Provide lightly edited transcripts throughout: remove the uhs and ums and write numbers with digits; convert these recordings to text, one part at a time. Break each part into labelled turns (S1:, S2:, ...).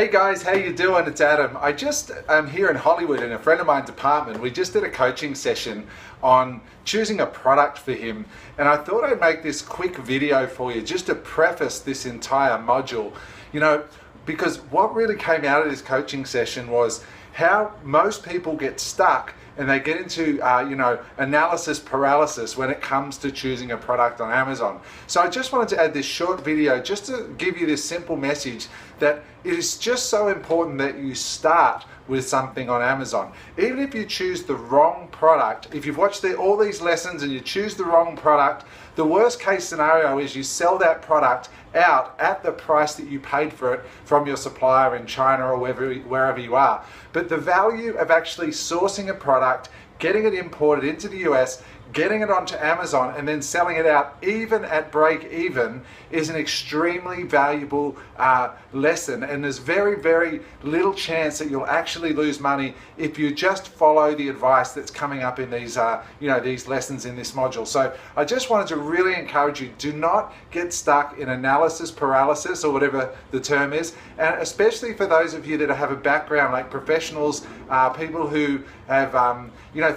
S1: Hey guys, how you doing? It's Adam. I just am here in Hollywood in a friend of mine's apartment. We just did a coaching session on choosing a product for him, and I thought I'd make this quick video for you just to preface this entire module. Because what really came out of this coaching session was how most people get stuck and they get into analysis paralysis when it comes to choosing a product on Amazon. So I just wanted to add this short video just to give you this simple message that it is just so important that you start with something on Amazon. Even if you choose the wrong product, if you've watched all these lessons and you choose the wrong product, the worst case scenario is you sell that product out at the price that you paid for it from your supplier in China or wherever you are. But the value of actually sourcing a product, getting it imported into the US, getting it onto Amazon, and then selling it out even at break even is an extremely valuable lesson. And there's very, very little chance that you'll actually lose money if you just follow the advice that's coming up in these, these lessons in this module. So I just wanted to really encourage you, do not get stuck in analysis paralysis or whatever the term is. And especially for those of you that have a background like professionals, people who have,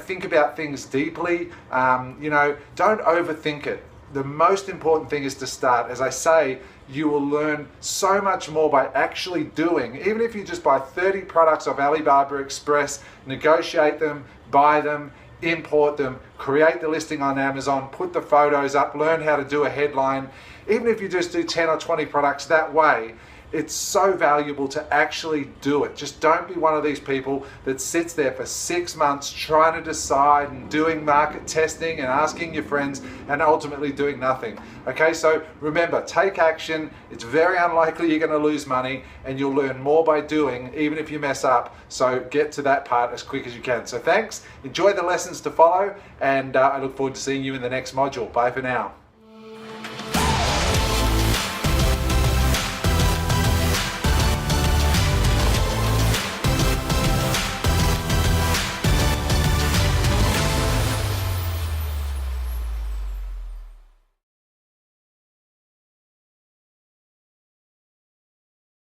S1: think about things deeply. Don't overthink it. The most important thing is to start. As I say, you will learn so much more by actually doing. Even if you just buy 30 products off Alibaba Express, negotiate them, buy them, import them, create the listing on Amazon, put the photos up, learn how to do a headline. Even if you just do 10 or 20 products that way, it's so valuable to actually do it. Just don't be one of these people that sits there for 6 months trying to decide and doing market testing and asking your friends and ultimately doing nothing. Okay, so remember, take action. It's very unlikely you're gonna lose money, and you'll learn more by doing, even if you mess up. So get to that part as quick as you can. So thanks, enjoy the lessons to follow, and I look forward to seeing you in the next module. Bye for now.